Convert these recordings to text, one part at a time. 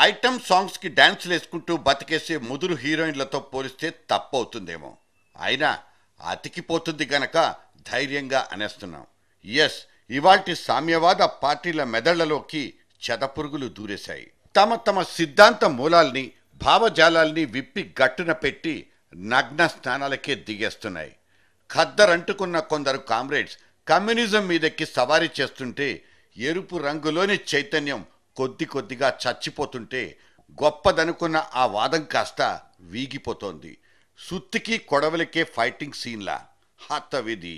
Item సాంగ్స్కి డ్యాన్స్లు వేసుకుంటూ బతికేసే ముదురు హీరోయిన్లతో పోలిస్తే తప్పవుతుందేమో. అయినా అతికిపోతుంది గనక ధైర్యంగా అనేస్తున్నాం. ఎస్, ఇవాల్టి సామ్యవాద పార్టీల మెదళ్లలోకి చెదపురుగులు దూరేశాయి. తమ తమ సిద్ధాంత మూలాల్ని భావజాలాల్ని విప్పి గట్టున పెట్టి నగ్న స్నానాలకే దిగేస్తున్నాయి. ఖద్దరంటుకున్న కొందరు కామ్రేడ్స్ కమ్యూనిజం మీదెక్కి సవారీ చేస్తుంటే ఎరుపు రంగులోని చైతన్యం కొద్ది కొద్దిగా చచ్చిపోతుంటే గొప్పదనుకున్న ఆ వాదం కాస్త వీగిపోతోంది. సుత్తికి కొడవలికే ఫైటింగ్ సీన్లా హతవిధి.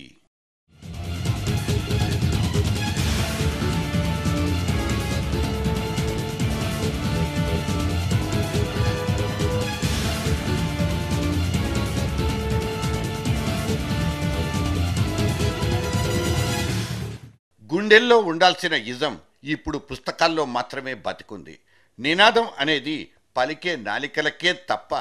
గుండెల్లో ఉండాల్సిన ఇజం ఇప్పుడు పుస్తకాల్లో మాత్రమే బతికుంది. నినాదం అనేది పలికే నాలికలకే తప్ప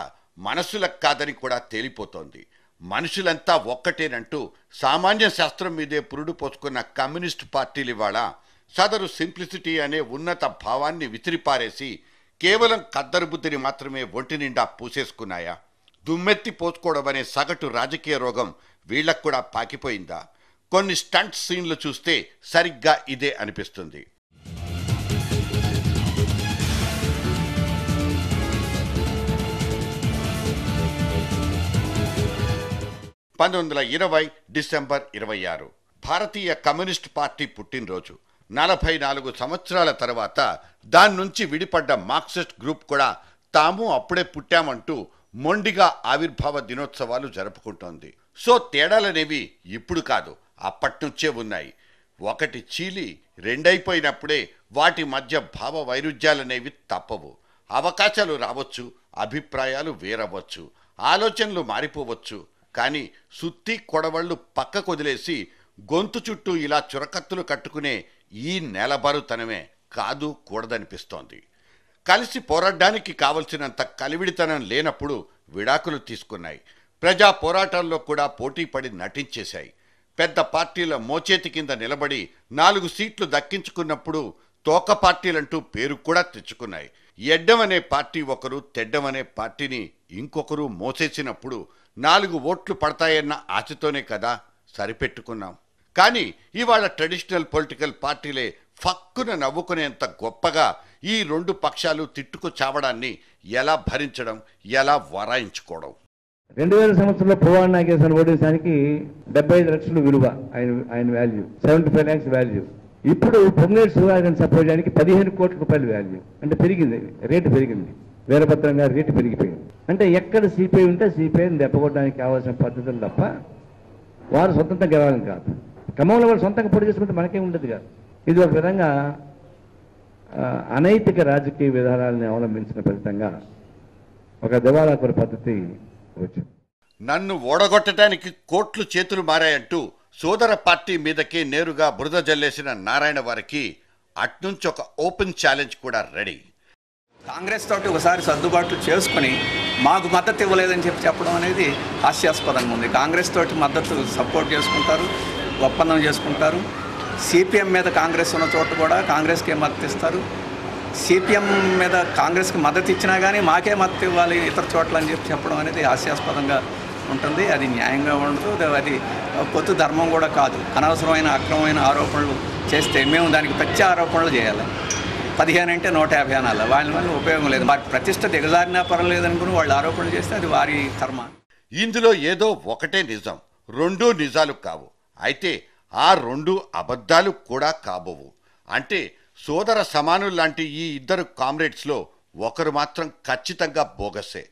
మనసులకు కాదని కూడా తేలిపోతోంది. మనుషులంతా ఒక్కటేనంటూ సామాన్య శాస్త్రం మీదే పురుడు పోసుకున్న కమ్యూనిస్ట్ పార్టీలు ఇవాళ సదరు సింప్లిసిటీ అనే ఉన్నత భావాన్ని విసిరిపారేసి కేవలం ఖద్దరు బుద్ధిని మాత్రమే ఒంటి నిండా పూసేసుకున్నాయా? దుమ్మెత్తి పోసుకోవడం అనే సగటు రాజకీయ రోగం వీళ్లకు కూడా పాకిపోయిందా? కొన్ని స్టంట్ సీన్లు చూస్తే సరిగ్గా ఇదే అనిపిస్తుంది. 1920 డిసెంబర్ 26 భారతీయ కమ్యూనిస్ట్ పార్టీ పుట్టినరోజు. 44 సంవత్సరాల తర్వాత దాని నుంచి విడిపడ్డ మార్క్సిస్ట్ గ్రూప్ కూడా తాము అప్పుడే పుట్టామంటూ మొండిగా ఆవిర్భావ దినోత్సవాలు జరుపుకుంటోంది. సో తేడాలనేవి ఇప్పుడు కాదు, అప్పట్నుంచే ఉన్నాయి. ఒకటి చీలి రెండైపోయినప్పుడే వాటి మధ్య భావ వైరుధ్యాలనేవి తప్పవు. అవకాశాలు రావచ్చు, అభిప్రాయాలు వేరవచ్చు, ఆలోచనలు మారిపోవచ్చు. కానీ సుత్తి కొడవళ్ళు పక్కకు వదిలేసి గొంతు చుట్టూ ఇలా చురకత్తులు కట్టుకునే ఈ నెలబరుతనమే కాదు కూడదనిపిస్తోంది. కలిసి పోరాడడానికి కావలసినంత కలివిడితనం లేనప్పుడు విడాకులు తీసుకున్నాయి. ప్రజా పోరాటాల్లో కూడా పోటీపడి నటించేశాయి. పెద్ద పార్టీల మోచేతి కింద నిలబడి 4 సీట్లు దక్కించుకున్నప్పుడు తోక పార్టీలంటూ పేరు కూడా తెచ్చుకున్నాయి. ఎడ్డమనే పార్టీ ఒకరు, తెడ్డమనే పార్టీని ఇంకొకరు మోసేసినప్పుడు 4 ఓట్లు పడతాయన్న ఆశతోనే కదా సరిపెట్టుకున్నాం. కానీ ఇవాళ ట్రెడిషనల్ పొలిటికల్ పార్టీలే ఫక్కున నవ్వుకునేంత గొప్పగా ఈ 2 పక్షాలు తిట్టుకు చావడాన్ని ఎలా భరించడం, ఎలా వరాయించుకోవడం? 2000 సంవత్సరంలో పువ్వాడ నాగేశ్వరరావు ఓడించడానికి 75 లక్షలు విలువ, ఆయన వాల్యూ 75 lakhs వాల్యూ. ఇప్పుడు పొంగేటి శివరాజన్ సపోర్ట్ చేయడానికి 15 కోట్ల రూపాయలు వాల్యూ. అంటే పెరిగింది, రేటు పెరిగింది, వీరభద్రంగా రేటు పెరిగిపోయింది. అంటే ఎక్కడ సిపిఐ ఉంటే సిపిఐని దెబ్బకొట్టడానికి కావాల్సిన పద్ధతులు తప్ప వారు సొంతంగా గెలవాలని కాదు. ఖమ్మంలో వాళ్ళు సొంతంగా పొడి చేసుకుంటే మనకేం ఉండదు కాదు. ఇది ఒక విధంగా అనైతిక రాజకీయ విధానాలను అవలంబించిన ఫలితంగా ఒక దివాళాకోరు పద్ధతి వచ్చింది. నన్ను ఓడగొట్టడానికి కోట్లు చేతులు మారాయంటూ సోదర పార్టీ మీదకే నేరుగా బురద జల్లేసిన నారాయణ వారికి అట్నుంచి ఒక ఓపెన్ ఛాలెంజ్ కూడా రెడీ. కాంగ్రెస్ తోటి ఒకసారి సర్దుబాట్లు చేసుకుని మాకు మద్దతు ఇవ్వలేదని చెప్పడం అనేది హాస్యాస్పదంగా ఉంది. కాంగ్రెస్ తోటి మద్దతు సపోర్ట్ చేసుకుంటారు, ఒప్పందం చేసుకుంటారు. సిపిఎం మీద కాంగ్రెస్ ఉన్న చోట కూడా కాంగ్రెస్కే మద్దతు ఇస్తారు. సిపిఎం మీద కాంగ్రెస్కి మద్దతు ఇచ్చినా కానీ మాకే మద్దతు ఇవ్వాలి ఇతర చోట్ల అని చెప్పడం అనేది హాస్యాస్పదంగా ఉంటుంది. అది న్యాయంగా ఉండదు, అది పొత్తు ధర్మం కూడా కాదు. అనవసరమైన అక్రమమైన ఆరోపణలు చేస్తే మేము దానికి ప్రత్య ఆరోపణలు చేయాలి. 15 అంటే 150 అనాలి. వాళ్ళ వల్ల ఉపయోగం లేదు. వారి ప్రతిష్ట దిగజారినా పర్వాలేదనుకుని వాళ్ళు ఆరోపణలు చేస్తే అది వారి కర్మ. ఇందులో ఏదో ఒకటే నిజం, 2 నిజాలు కావు. అయితే ఆ 2 అబద్ధాలు కూడా కాబోవు. అంటే సోదర సమానుల్లాంటి ఈ 2 కామ్రేడ్స్లో ఒకరు మాత్రం ఖచ్చితంగా బోగసే.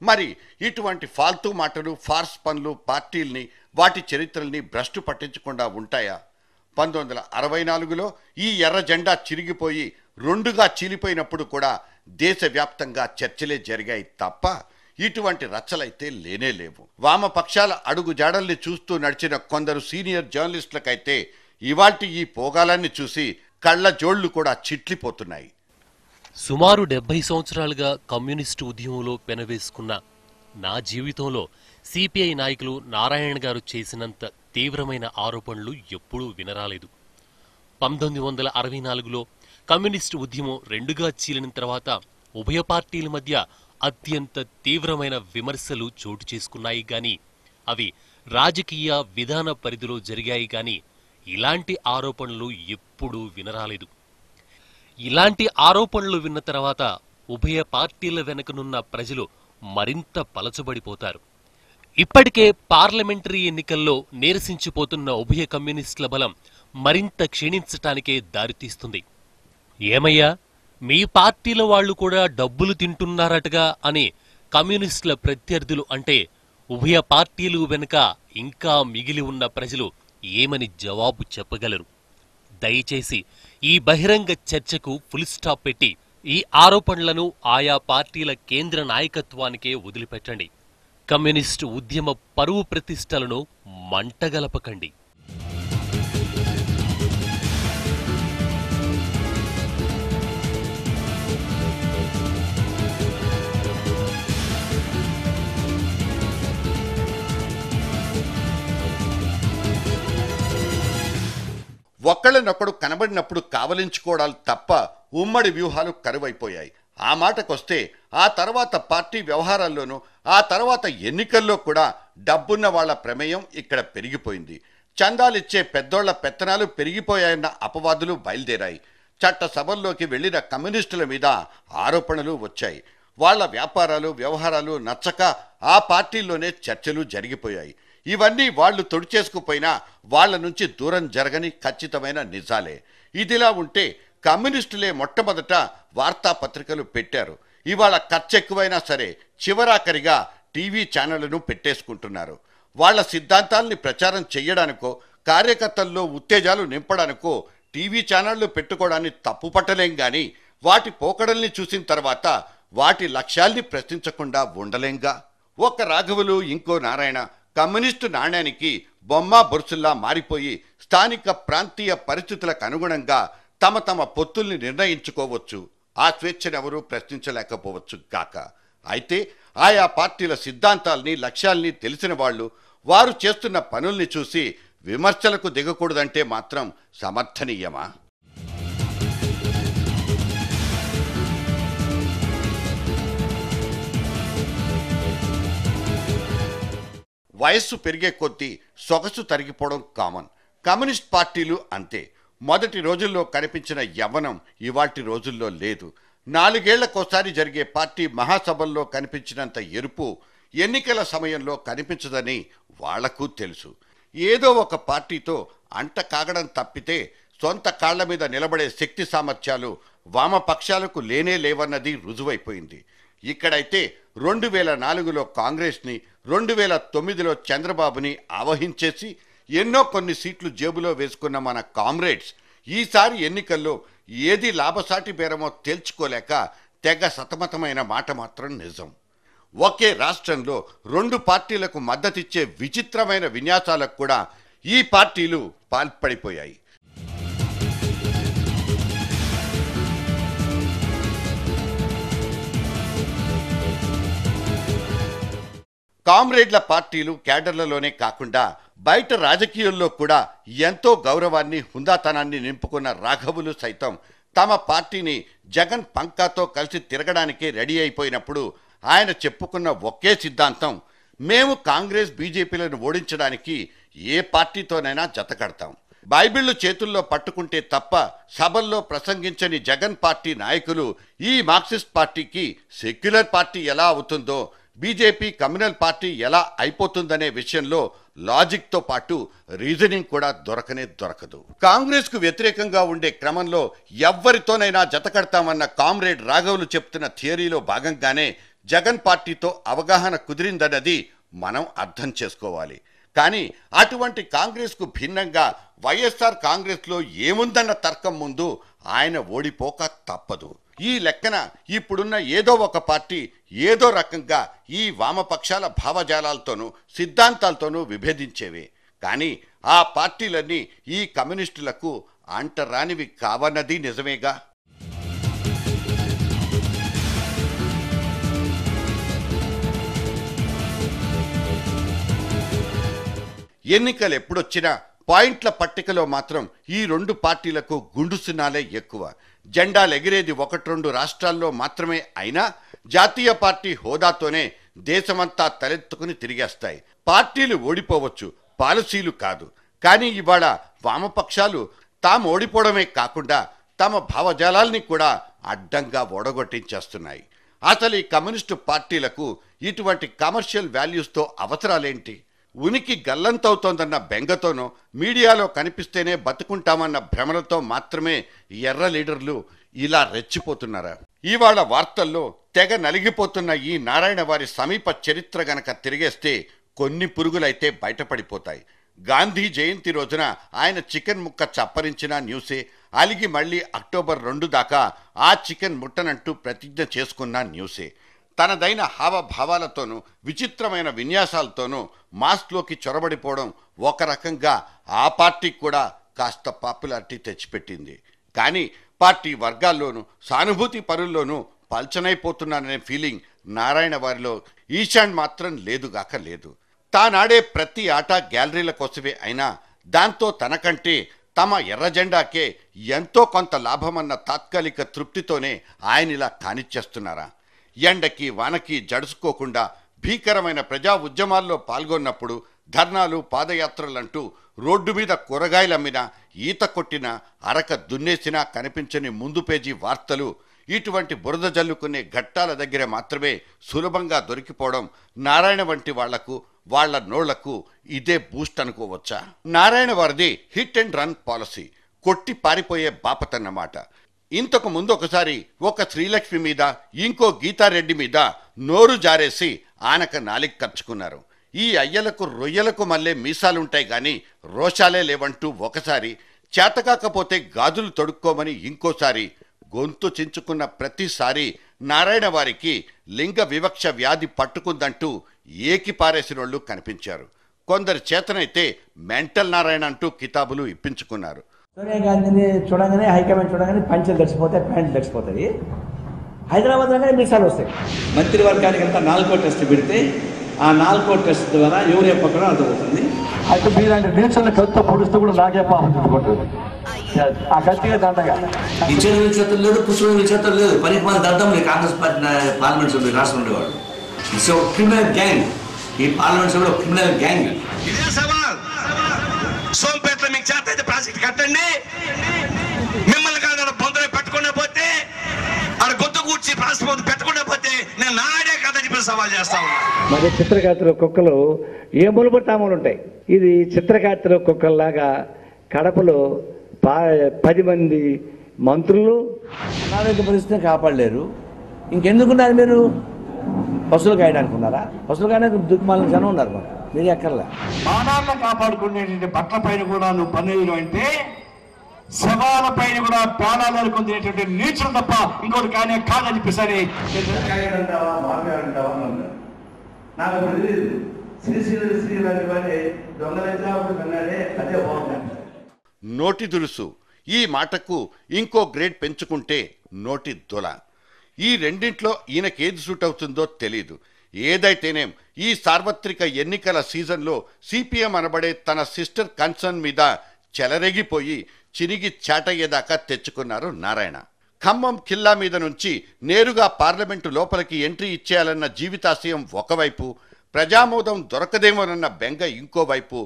మరి ఇటువంటి ఫాల్తూ మాటలు, ఫార్స్ పనులు పార్టీల్ని, వాటి చరిత్రల్ని భ్రష్టు పట్టించకుండా ఉంటాయా? 1964లో ఈ ఎర్ర జెండా చిరిగిపోయి 2గా చీలిపోయినప్పుడు కూడా దేశవ్యాప్తంగా చర్చలే జరిగాయి తప్ప ఇటువంటి రచ్చలైతే లేనే లేవు. వామపక్షాల అడుగు జాడల్ని చూస్తూ నడిచిన కొందరు సీనియర్ జర్నలిస్టులకైతే ఇవాల్టి ఈ పోగాలాన్ని చూసి కళ్ళ జోళ్లు కూడా చిట్లిపోతున్నాయి. సుమారు 70 సంవత్సరాలుగా కమ్యూనిస్టు ఉద్యమంలో పెనవేసుకున్న నా జీవితంలో సిపిఐ నాయకులు నారాయణ గారు చేసినంత తీవ్రమైన ఆరోపణలు ఎప్పుడూ వినరాలేదు. 1964లో కమ్యూనిస్టు ఉద్యమం 2గా చీలిన తర్వాత ఉభయ పార్టీల మధ్య అత్యంత తీవ్రమైన విమర్శలు చోటు చేసుకున్నాయి గాని అవి రాజకీయ విధాన పరిధిలో జరిగాయి గాని ఇలాంటి ఆరోపణలు ఎప్పుడూ వినరాలేదు. ఇలాంటి ఆరోపణలు విన్న తర్వాత ఉభయ పార్టీల వెనుకనున్న ప్రజలు మరింత పలచబడిపోతారు. ఇప్పటికే పార్లమెంటరీ ఎన్నికల్లో నీరసించిపోతున్న ఉభయ కమ్యూనిస్టుల బలం మరింత క్షీణించటానికే దారితీస్తుంది. ఏమయ్యా, మీ పార్టీల వాళ్లు కూడా డబ్బులు తింటున్నారటగా అని కమ్యూనిస్టుల ప్రత్యర్థులు అంటే ఉభయ పార్టీలు వెనుక ఇంకా మిగిలి ఉన్న ప్రజలు ఏమని జవాబు చెప్పగలరు? దయచేసి ఈ బహిరంగ చర్చకు ఫుల్ స్టాప్ పెట్టి ఈ ఆరోపణలను ఆయా పార్టీల కేంద్ర నాయకత్వానికే వదిలిపెట్టండి. కమ్యూనిస్టు ఉద్యమ పరువు ప్రతిష్టలను మంటగలపకండి. ఒకళ్ళనొకడు కనబడినప్పుడు కావలించుకోవడాలు తప్ప ఉమ్మడి వ్యూహాలు కరువైపోయాయి. ఆ మాటకొస్తే ఆ తర్వాత పార్టీ వ్యవహారాల్లోనూ ఆ తర్వాత ఎన్నికల్లో కూడా డబ్బున్న వాళ్ల ప్రమేయం ఇక్కడ పెరిగిపోయింది. చందాలిచ్చే పెద్దోళ్ల పెత్తనాలు పెరిగిపోయాయన్న అపవాదులు బయలుదేరాయి. చట్టసభల్లోకి వెళ్లిన కమ్యూనిస్టుల మీద ఆరోపణలు వచ్చాయి. వాళ్ల వ్యాపారాలు వ్యవహారాలు నచ్చక ఆ పార్టీల్లోనే చర్చలు జరిగిపోయాయి. ఇవన్నీ వాళ్లు తొడిచేసుకుపోయినా వాళ్ల నుంచి దూరం జరగని ఖచ్చితమైన నిజాలే. ఇదిలా ఉంటే కమ్యూనిస్టులే మొట్టమొదట వార్తాపత్రికలు పెట్టారు. ఇవాళ ఖర్చెక్కువైనా సరే చివరాఖరిగా టీవీ ఛానళ్లను పెట్టేసుకుంటున్నారు. వాళ్ల సిద్ధాంతాల్ని ప్రచారం చెయ్యడానికో కార్యకర్తల్లో ఉత్తేజాలు నింపడానికో టీవీ ఛానళ్లు పెట్టుకోవడాన్ని తప్పుపట్టలేం గాని వాటి పోకడల్ని చూసిన తర్వాత వాటి లక్ష్యాల్ని ప్రశ్నించకుండా ఉండలేంగా. ఒక రాఘవులు ఇంకో నారాయణ కమ్యూనిస్టు నాణ్యానికి బొమ్మ బొరుసుల్లా మారిపోయి స్థానిక ప్రాంతీయ పరిస్థితులకు అనుగుణంగా తమ తమ పొత్తుల్ని నిర్ణయించుకోవచ్చు. ఆ స్వేచ్ఛనెవరూ ప్రశ్నించలేకపోవచ్చు గాక. అయితే ఆయా పార్టీల సిద్ధాంతాల్ని లక్ష్యాల్ని తెలిసిన వాళ్ళు వారు చేస్తున్న పనుల్ని చూసి విమర్శలకు దిగకూడదంటే మాత్రం సమర్థనీయమా? వయస్సు పెరిగే కొద్దీ సొగసు తరిగిపోవడం కామన్. కమ్యూనిస్ట్ పార్టీలు అంతే. మొదటి రోజుల్లో కనిపించిన యవ్వనం ఇవాల్టి రోజుల్లో లేదు. 4 ఏళ్లకోసారి జరిగే పార్టీ మహాసభల్లో కనిపించినంత ఎరుపు ఎన్నికల సమయంలో కనిపించదని వాళ్లకు తెలుసు. ఏదో ఒక పార్టీతో అంట కాగడం తప్పితే సొంత కాళ్ల మీద నిలబడే శక్తి సామర్థ్యాలు వామపక్షాలకు లేనే లేవన్నది రుజువైపోయింది. ఇక్కడైతే 2004లో కాంగ్రెస్ని, 2009లో చంద్రబాబుని ఆవహించేసి ఎన్నో కొన్ని సీట్లు జేబులో వేసుకున్న మన కామ్రేడ్స్ ఈసారి ఎన్నికల్లో ఏది లాభసాటి బేరమో తేల్చుకోలేక తెగ సతమతమైన మాట మాత్రం నిజం. ఒకే రాష్ట్రంలో 2 పార్టీలకు మద్దతిచ్చే విచిత్రమైన విన్యాసాలకు కూడా ఈ పార్టీలు పాల్పడిపోయాయి. కామ్రేడ్ల పార్టీలు క్యాడర్లలోనే కాకుండా బయట రాజకీయాల్లో కూడా ఎంతో గౌరవాన్ని హుందాతనాన్ని నింపుకున్న రాఘవులు సైతం తమ పార్టీని జగన్ పంకాతో కలిసి తిరగడానికే రెడీ అయిపోయినప్పుడు ఆయన చెప్పుకున్న ఒకే సిద్ధాంతం, మేము కాంగ్రెస్ బీజేపీలను ఓడించడానికి ఏ పార్టీతోనైనా జతకడతాం. బైబిళ్లు చేతుల్లో పట్టుకుంటే తప్ప సభల్లో ప్రసంగించని జగన్ పార్టీ నాయకులు ఈ మార్క్సిస్ట్ పార్టీకి సెక్యులర్ పార్టీ ఎలా అవుతుందో, బీజేపీ కమ్యూనల్ పార్టీ ఎలా అయిపోతుందనే విషయంలో లాజిక్తో పాటు రీజనింగ్ కూడా దొరకదు. కాంగ్రెస్కు వ్యతిరేకంగా ఉండే క్రమంలో ఎవ్వరితోనైనా జతకడతామన్న కామ్రేడ్ రాఘవులు చెప్తున్న థియరీలో భాగంగానే జగన్ పార్టీతో అవగాహన కుదిరిందన్నది మనం అర్థం చేసుకోవాలి. కానీ అటువంటి కాంగ్రెస్కు భిన్నంగా వైఎస్ఆర్ కాంగ్రెస్లో ఏముందన్న తర్కం ముందు ఆయన ఓడిపోక తప్పదు. ఈ లెక్కన ఇప్పుడున్న ఏదో ఒక పార్టీ ఏదో రకంగా ఈ వామపక్షాల భావజాలాలతోనూ సిద్ధాంతాలతోనూ విభేదించేవే. కానీ ఆ పార్టీలన్నీ ఈ కమ్యూనిస్టులకు అంటరానివి కావన్నది నిజమేగా. ఎన్నికలు ఎప్పుడొచ్చినా పాయింట్ల పట్టికలో మాత్రం ఈ రెండు పార్టీలకు గుండు సున్నాలే ఎక్కువ. జెండాలు ఎగిరేది 1-2 రాష్ట్రాల్లో మాత్రమే అయినా జాతీయ పార్టీ హోదాతోనే దేశమంతా తలెత్తుకుని తిరిగేస్తాయి. పార్టీలు ఓడిపోవచ్చు, పాలసీలు కాదు. కానీ ఇవాళ వామపక్షాలు తాము ఓడిపోవడమే కాకుండా తమ భావజాలాల్ని కూడా అడ్డంగా ఓడగొట్టించేస్తున్నాయి. అసలు ఈ కమ్యూనిస్టు పార్టీలకు ఇటువంటి కమర్షియల్ వాల్యూస్తో అవసరాలేంటి? ఉనికి గల్లంతవుతోందన్న బెంగతోనో మీడియాలో కనిపిస్తేనే బతుకుంటామన్న భ్రమలతో మాత్రమే ఎర్ర లీడర్లు ఇలా రెచ్చిపోతున్నారా? ఇవాళ వార్తల్లో తెగ నలిగిపోతున్న ఈ నారాయణ వారి సమీప చరిత్ర గనక తిరిగేస్తే కొన్ని పురుగులైతే బయటపడిపోతాయి. గాంధీ జయంతి రోజున ఆయన చికెన్ ముక్క చప్పరించిన న్యూసే, అలిగి మళ్ళీ అక్టోబర్ 2 దాకా ఆ చికెన్ ముట్టనంటూ ప్రతిజ్ఞ చేసుకున్న న్యూసే. తనదైన హావభావాలతోనూ విచిత్రమైన విన్యాసాలతోనూ మాస్లోకి చొరబడిపోవడం ఒక రకంగా ఆ పార్టీకి కూడా కాస్త పాపులారిటీ తెచ్చిపెట్టింది. కానీ పార్టీ వర్గాల్లోనూ సానుభూతి పరుల్లోనూ పల్చనైపోతున్నాననే ఫీలింగ్ నారాయణ వారిలో ఈశాన్ మాత్రం లేదుగాక లేదు. తానాడే ప్రతి ఆట గ్యాలరీల కోసమే అయినా దాంతో తనకంటే తమ ఎర్ర జెండాకే ఎంతో కొంత లాభమన్న తాత్కాలిక తృప్తితోనే ఆయనిలా కానిచ్చేస్తున్నారా? ఎండకి వానకి జడుసుకోకుండా భీకరమైన ప్రజా ఉద్యమాల్లో పాల్గొన్నప్పుడు ధర్నాలు, పాదయాత్రలంటూ రోడ్డు మీద కూరగాయలమ్మినా, ఈత కొట్టినా, అరక దున్నేసినా కనిపించని ముందు పేజీ వార్తలు ఇటువంటి బురద జల్లుకునే ఘట్టాల దగ్గర మాత్రమే సులభంగా దొరికిపోవడం నారాయణ వంటి వాళ్లకు, వాళ్ల నోళ్లకు ఇదే బూస్ట్ అనుకోవచ్చా? నారాయణ వారిది హిట్ అండ్ రన్ పాలసీ, కొట్టి పారిపోయే బాపతన్నమాట. ఇంతకు ముందు ఒకసారి ఒక శ్రీలక్ష్మి మీద, ఇంకో గీతారెడ్డి మీద నోరు జారేసి ఆనక నాలిక ఖర్చుకున్నారు. ఈ అయ్యలకు రొయ్యలకు మళ్ళీ మీసాలుంటాయి గాని రోషాలే లేవంటూ ఒకసారి, చేతకాకపోతే గాజులు తొడుక్కోమని ఇంకోసారి, గొంతు చించుకున్న ప్రతిసారి నారాయణ వారికి లింగ వివక్ష వ్యాధి పట్టుకుందంటూ ఏకిపారేసినోళ్లు కనిపించారు. కొందరి చేతనైతే మెంటల్ నారాయణ అంటూ కితాబులు ఇప్పించుకున్నారు. సోనియా గాంధీని చూడగానే, హైకమాండ్ చూడగానే పంచెలు తడిసిపోతాయి, ప్యాంట్లు తడిసిపోతాయి. హైదరాబాద్ లోనే మీసాలు వస్తాయి. మంత్రివర్గానికి అంతా 4వ టెస్ట్ పెడితే ఆ 4వ టెస్ట్ ద్వారా ఎవరు చెప్పకుండా అర్థమవుతుంది. అయితే మీలాంటి నేచర్ల కత్తితో పొడుస్తూ కూడా నాకే పాపం చుట్టుకుంటుంది. ఆ కత్తిగా దండగా ఇచ్చిన విచేతం లేదు, పుష్పం విచేతం లేదు. పరిపాలన దర్థం ఈ కాంగ్రెస్ పార్టీ పార్లమెంట్ సభ్యులు రాష్ట్రం ఉండేవాడు. ఇట్స్ ఒక క్రిమినల్ గ్యాంగ్. ఈ పార్లమెంట్ సభ్యులు ఒక క్రిమినల్ గ్యాంగ్. ఇదే సవాల్. సోంపేటలో మీకు చేత అయితే ప్రాజెక్ట్ కట్టండి. మిమ్మల్ని కాదు బొందలు పెట్టుకునే పోతే, ఆడ గొంతు కూర్చి ప్రాజెక్ట్ పెట్టుకునే పోతే నేను నాడే కథ చెప్పి సవాల్ చేస్తా ఉన్నా. మరి చిత్రకార్తెల కుక్కలు ఏ మూలపడి తాములు ఉంటాయి. ఇది చిత్రకార్తెల కుక్కల్లాగా కడపలో 10 మంది మంత్రులు అనారోగ్య పరిస్థితిని కాపాడలేరు. ఇంకెందుకున్నారు మీరు? పశువులు కాయడానికి ఉన్నారా? పశువులు కాయడానికి దుఃఖమాలను జనం ఉన్నారు. మీరు ఎక్కర్లా. మానాలను కాపాడుకునేటువంటి బట్టల పైన కూడా నువ్వు పన్నేయడం అంటే శవాల పైన కూడా ప్రాణాలు అనుకునేటువంటి నీచులు తప్ప ఇంకోటి కానీ కాదని చెప్పేసరి నాకు తెలియదు. శ్రీ లాంటి వాడే దొంగలే అదే బాగుంది. నోటి దులుసు ఈ మాటకు ఇంకో గ్రేడ్ పెంచుకుంటే నోటి దొల. ఈ రెండింట్లో ఈయనకేది సూట్ అవుతుందో తెలీదు. ఏదైతేనేం ఈ సార్వత్రిక ఎన్నికల సీజన్లో సిపిఎం అనబడే తన సిస్టర్ కన్సర్న్ మీద చెలరేగిపోయి చిరిగి చాటయ్యేదాకా తెచ్చుకున్నారు నారాయణ. ఖమ్మం ఖిల్లా మీద నుంచి నేరుగా పార్లమెంటు లోపలికి ఎంట్రీ ఇచ్చేయాలన్న జీవితాశయం ఒకవైపు, ప్రజామోదం దొరకదేమోనన్న బెంగ ఇంకోవైపు.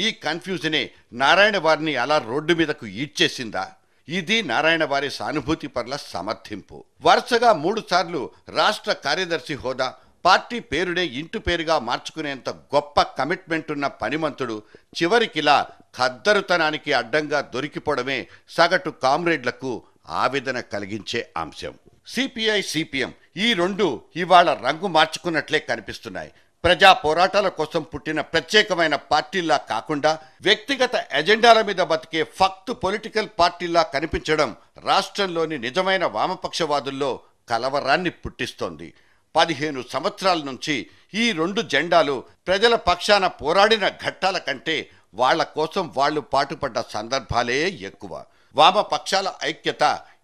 ఈ కన్ఫ్యూజనే నారాయణ వారిని అలా రోడ్డు మీదకు ఈడ్చేసిందా? ఇది నారాయణ వారి సానుభూతి పట్ల సమర్థింపు. వరుసగా 3 సార్లు రాష్ట్ర కార్యదర్శి హోదా, పార్టీ పేరునే ఇంటి పేరుగా మార్చుకునేంత గొప్ప కమిట్మెంట్ ఉన్న పనిమంతుడు చివరికిలా ఖద్దరుతనానికి అడ్డంగా దొరికిపోవడమే సగటు కామ్రేడ్లకు ఆవేదన కలిగించే అంశం. సిపిఐ, సిపిఎం ఈ రెండు ఇవాళ రంగు మార్చుకున్నట్లే కనిపిస్తున్నాయి. ప్రజా పోరాటాల కోసం పుట్టిన ప్రత్యేకమైన పార్టీలా కాకుండా వ్యక్తిగత ఎజెండాల మీద బతికే ఫక్తు పొలిటికల్ పార్టీలా కనిపించడం రాష్ట్రంలోని నిజమైన వామపక్షవాదుల్లో కలవరాన్ని పుట్టిస్తోంది. 15 సంవత్సరాల నుంచి ఈ 2 జెండాలు ప్రజల పక్షాన పోరాడిన ఘట్టాల కంటే వాళ్ల కోసం వాళ్లు పాటుపడ్డ సందర్భాలే ఎక్కువ. వామపక్షాల ఐక్యత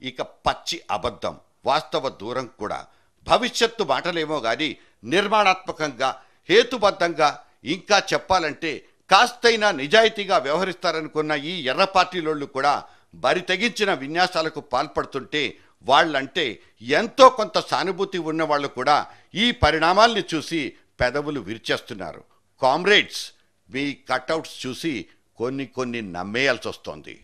ఇక పచ్చి అబద్ధం, వాస్తవ దూరం కూడా. భవిష్యత్తు మాటలేమో గాని నిర్మాణాత్మకంగా, హేతుబద్ధంగా, ఇంకా చెప్పాలంటే కాస్తైనా నిజాయితీగా వ్యవహరిస్తారనుకున్న ఈ ఎర్ర పార్టీలోళ్ళు కూడా బరి తెగించిన విన్యాసాలకు పాల్పడుతుంటే వాళ్ళంటే ఎంతో కొంత సానుభూతి ఉన్న వాళ్ళు కూడా ఈ పరిణామాల్ని చూసి పెదవులు విరిచేస్తున్నారు. కామ్రేడ్స్, మీ కట్అవుట్స్ చూసి కొన్ని నమ్మేయాల్సి వస్తోంది.